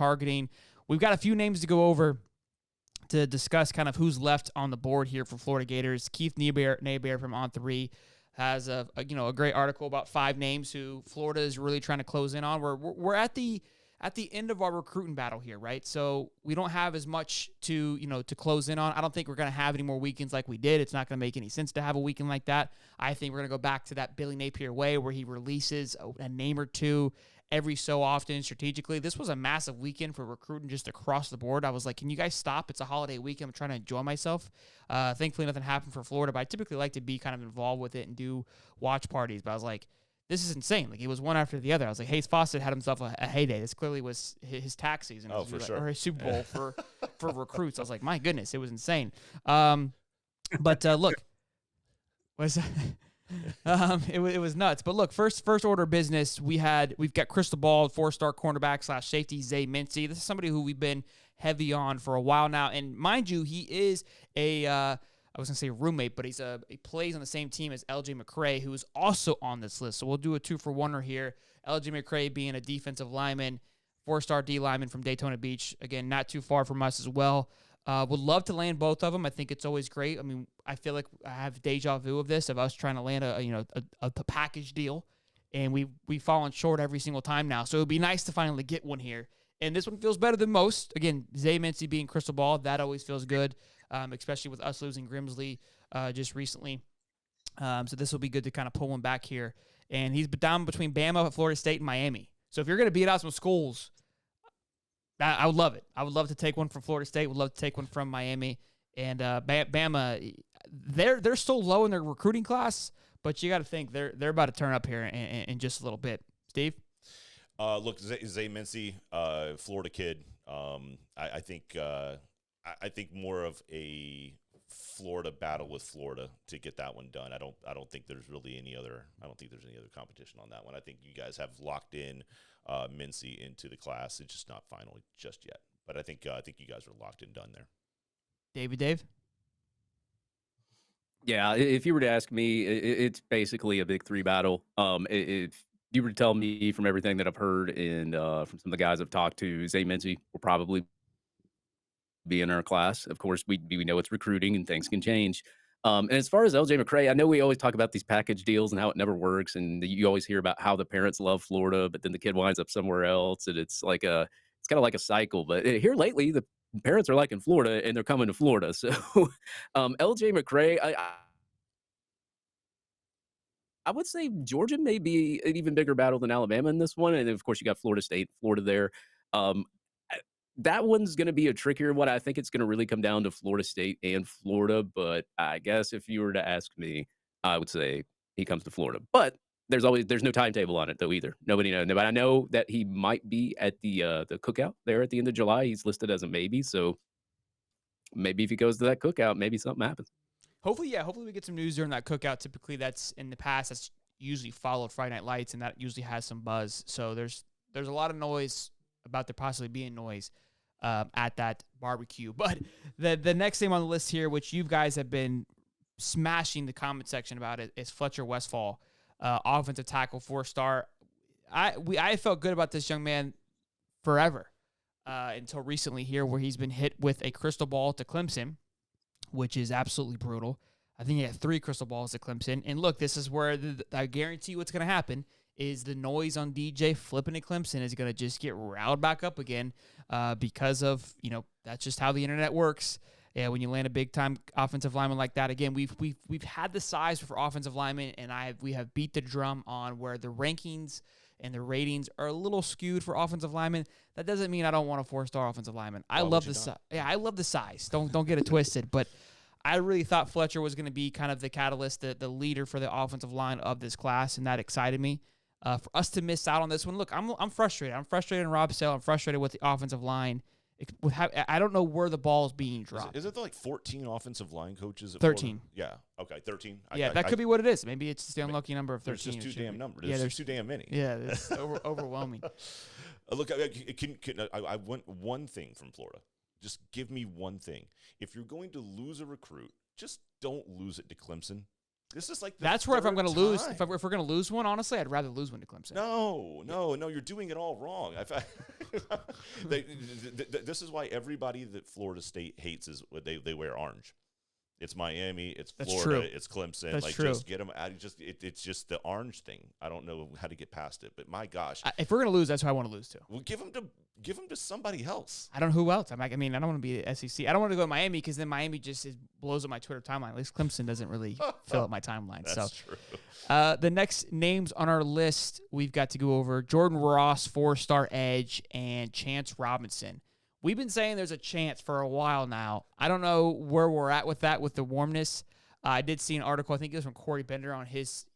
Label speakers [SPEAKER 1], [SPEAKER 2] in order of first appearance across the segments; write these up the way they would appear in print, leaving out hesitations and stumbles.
[SPEAKER 1] targeting. We've got a few names to go over to discuss kind of who's left on the board here for Florida Gators. Keith Nabear from On3 has a great article about 5 names who Florida is really trying to close in on. We're at the end of our recruiting battle here, right? So we don't have as much to close in on. I don't think we're going to have any more weekends like we did. It's not going to make any sense to have a weekend like that. I think we're going to go back to that Billy Napier way where he releases a name or two every so often strategically. This was a massive weekend for recruiting just across the board. I was like, can you guys stop? It's a holiday weekend. I'm trying to enjoy myself. Thankfully, nothing happened for Florida, but I typically like to be kind of involved with it and do watch parties. But I was like, this is insane. Like, it was one after the other. I was like, Hayes Fawcett had himself a heyday. This clearly was his tax season.
[SPEAKER 2] For sure.
[SPEAKER 1] Or his Super Bowl for recruits. I was like, my goodness, it was insane. But look, was it was nuts. But look, first order of business, we've got Crystal Ball, 4-star cornerback / safety Zay Mincy. This is somebody who we've been heavy on for a while now. And mind you, he is I was going to say roommate, but he plays on the same team as LJ McCray, who is also on this list. So we'll do a 2-for-1er here. LJ McCray being a defensive lineman, 4-star D lineman from Daytona Beach. Again, not too far from us as well. Would love to land both of them. I think it's always great. I mean, I feel like I have deja vu of this, of us trying to land a package deal, and we've fallen short every single time now. So it would be nice to finally get one here. And this one feels better than most. Again, Zay Mincy being Crystal Ball, that always feels good, especially with us losing Grimsley just recently. So this will be good to kind of pull him back here. And he's down between Bama, Florida State, and Miami. So if you're going to beat out some schools, I would love it. I would love to take one from Florida State. Would love to take one from Miami. And Bama, they're still low in their recruiting class, but you got to think they're about to turn up here in just a little bit. Steve?
[SPEAKER 2] Look, Zay Mincy, Florida kid. I think more of a Florida battle with Florida to get that one done. I don't think there's really any other. I don't think there's any other competition on that one. I think you guys have locked in Mincy into the class. It's just not final just yet. But I think you guys are locked and done there.
[SPEAKER 1] Dave?
[SPEAKER 3] Yeah, if you were to ask me, it's basically a big 3 battle. If you were to tell me from everything that I've heard and from some of the guys I've talked to, Zay Mincy will probably be in our class. Of course, we know it's recruiting and things can change. And as far as LJ McCray, I know we always talk about these package deals and how it never works. And you always hear about how the parents love Florida, but then the kid winds up somewhere else. And it's kind of like a cycle. But here lately, the parents are liking Florida and they're coming to Florida. So LJ McCray, I would say Georgia may be an even bigger battle than Alabama in this one. And of course, you got Florida State, Florida there. That one's going to be a trickier one. I think it's going to really come down to Florida State and Florida. But I guess if you were to ask me, I would say he comes to Florida. But there's no timetable on it, though, either. Nobody knows. But I know that he might be at the cookout there at the end of July. He's listed as a maybe. So maybe if he goes to that cookout, maybe something happens.
[SPEAKER 1] Hopefully we get some news during that cookout. Typically, that's in the past. That's usually followed Friday Night Lights, and that usually has some buzz. So there's a lot of noise about there possibly being noise at that barbecue. But the next name on the list here, which you guys have been smashing the comment section about it, is Fletcher Westfall, offensive tackle, 4-star. I felt good about this young man forever until recently here, where he's been hit with a crystal ball to Clemson, which is absolutely brutal. I think he had 3 crystal balls at Clemson. And look, this is where I guarantee what's going to happen is the noise on DJ flipping to Clemson is going to just get riled back up again because of, that's just how the internet works. Yeah, when you land a big-time offensive lineman like that, again, we've had the size for offensive linemen, and we have beat the drum on where the rankings and the ratings are a little skewed for offensive linemen. That doesn't mean I don't want a 4-star offensive lineman. I love the size. Yeah, I love the size. Don't get it twisted. But I really thought Fletcher was going to be kind of the catalyst, the leader for the offensive line of this class, and that excited me. For us to miss out on this one, look, I'm frustrated. I'm frustrated in Rob Sale. I'm frustrated with the offensive line. I don't know where the ball is being dropped.
[SPEAKER 2] Is it like 14 offensive line coaches?
[SPEAKER 1] 13.
[SPEAKER 2] Yeah. Okay, 13.
[SPEAKER 1] Yeah, that could be what it is. Maybe it's just the unlucky number of 13.
[SPEAKER 2] There's just too damn numbers.
[SPEAKER 1] Yeah,
[SPEAKER 2] there's too damn many.
[SPEAKER 1] Yeah, it's overwhelming.
[SPEAKER 2] Look, I want one thing from Florida. Just give me one thing. If you're going to lose a recruit, just don't lose it to Clemson. This is like
[SPEAKER 1] that's where if I'm going to lose,
[SPEAKER 2] time.
[SPEAKER 1] if we're going to lose one, honestly, I'd rather lose one to Clemson.
[SPEAKER 2] No, you're doing it all wrong. This is why everybody that Florida State hates is they wear orange. It's Miami, it's Florida, it's Clemson.
[SPEAKER 1] That's
[SPEAKER 2] like
[SPEAKER 1] true.
[SPEAKER 2] just get them out. It's just the orange thing. I don't know how to get past it, but my gosh,
[SPEAKER 1] If we're going to lose, that's who I want to lose to.
[SPEAKER 2] well, give them to somebody else.
[SPEAKER 1] I don't know who else. I mean, I don't want to be the SEC. I don't want to go to Miami because then Miami just blows up my Twitter timeline. At least Clemson doesn't really fill up my timeline.
[SPEAKER 2] That's
[SPEAKER 1] true. The next names on our list, we've got to go over Jordan Ross, 4-star edge, and Chance Robinson. We've been saying there's a chance for a while now. I don't know where we're at with that, with the warmness. I did see an article, I think it was from Corey Bender, on his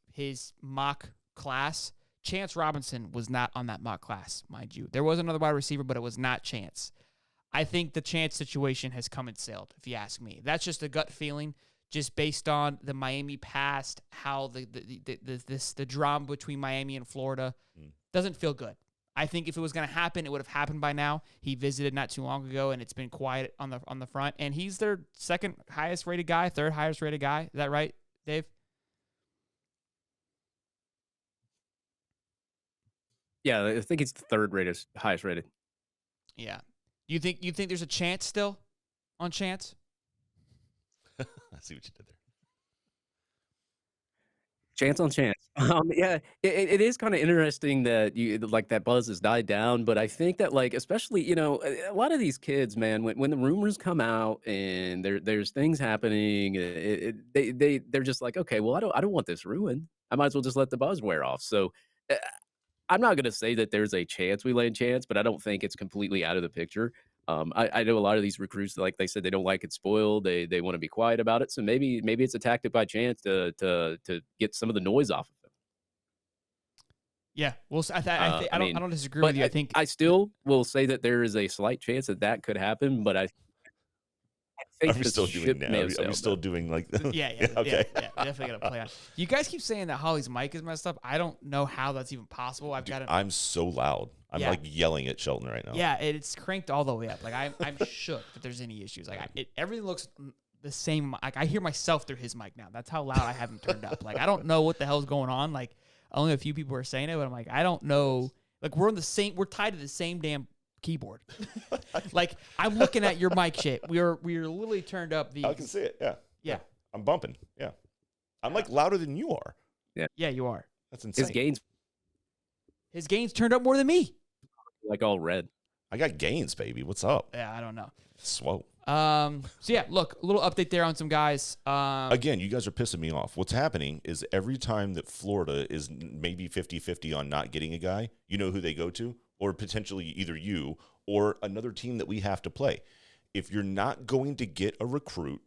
[SPEAKER 1] mock class. Chance Robinson was not on that mock class, mind you. There was another wide receiver, but it was not Chance. I think the Chance situation has come and sailed, if you ask me. That's just a gut feeling, just based on the Miami past, how the drama between Miami and Florida doesn't feel good. I think if it was going to happen, it would have happened by now. He visited not too long ago, and it's been quiet on the front. And he's their second highest rated guy, third highest rated guy. Is that right, Dave?
[SPEAKER 3] Yeah, I think it's the third highest rated.
[SPEAKER 1] Yeah. You think there's a chance still on Chance?
[SPEAKER 2] I see what you did there.
[SPEAKER 3] Chance on chance. Yeah, it is kind of interesting that that buzz has died down, but I think that especially a lot of these kids, man, when the rumors come out and there's things happening, they're just like, okay, well I don't want this ruined. I might as well just let the buzz wear off. So I'm not gonna say that there's a chance we land Chance, but I don't think it's completely out of the picture. I know a lot of these recruits, like they said, they don't like it spoiled. They want to be quiet about it. So maybe it's a tactic by Chance to get some of the noise off of them.
[SPEAKER 1] Yeah, well, I don't disagree with you. I think
[SPEAKER 3] I still will say that there is a slight chance that could happen, but I think
[SPEAKER 2] Are we still doing now? Are we still doing like that?
[SPEAKER 1] Yeah,
[SPEAKER 2] Okay.
[SPEAKER 1] yeah, definitely gonna play on. You guys keep saying that Holly's mic is messed up. I don't know how that's even possible.
[SPEAKER 2] I'm so loud. I'm like yelling at Shelton right now.
[SPEAKER 1] Yeah, it's cranked all the way up. Like I'm shook that there's any issues. Like everything looks the same. Like I hear myself through his mic now. That's how loud I have him turned up. Like I don't know what the hell's going on. Like only a few people are saying it, but I'm like, I don't know. Like we're tied to the same damn keyboard. Like I'm looking at your mic shit. We're literally turned up the.
[SPEAKER 2] I can see it.
[SPEAKER 1] Yeah.
[SPEAKER 2] I'm bumping. Yeah. I'm like louder than you are.
[SPEAKER 1] Yeah, you are.
[SPEAKER 2] That's insane.
[SPEAKER 1] His gains turned up more than me.
[SPEAKER 3] Like all red.
[SPEAKER 2] I got gains, baby. What's up?
[SPEAKER 1] Yeah, I don't know.
[SPEAKER 2] Swole.
[SPEAKER 1] So yeah, look, a little update there on some guys.
[SPEAKER 2] Again, you guys are pissing me off. What's happening is every time that Florida is maybe 50-50 on not getting a guy, you know who they go to? Or potentially either you or another team that we have to play. If you're not going to get a recruit,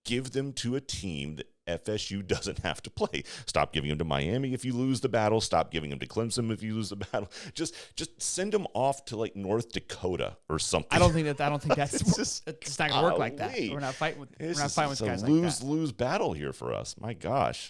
[SPEAKER 2] give them to a team that FSU doesn't have to play. Stop giving them to Miami if you lose the battle. Stop giving them to Clemson if you lose the battle. Just send them off to like North Dakota or something.
[SPEAKER 1] I don't think that's it's not gonna work like that. We're not fighting with guys like that.
[SPEAKER 2] Lose battle here for us. My gosh.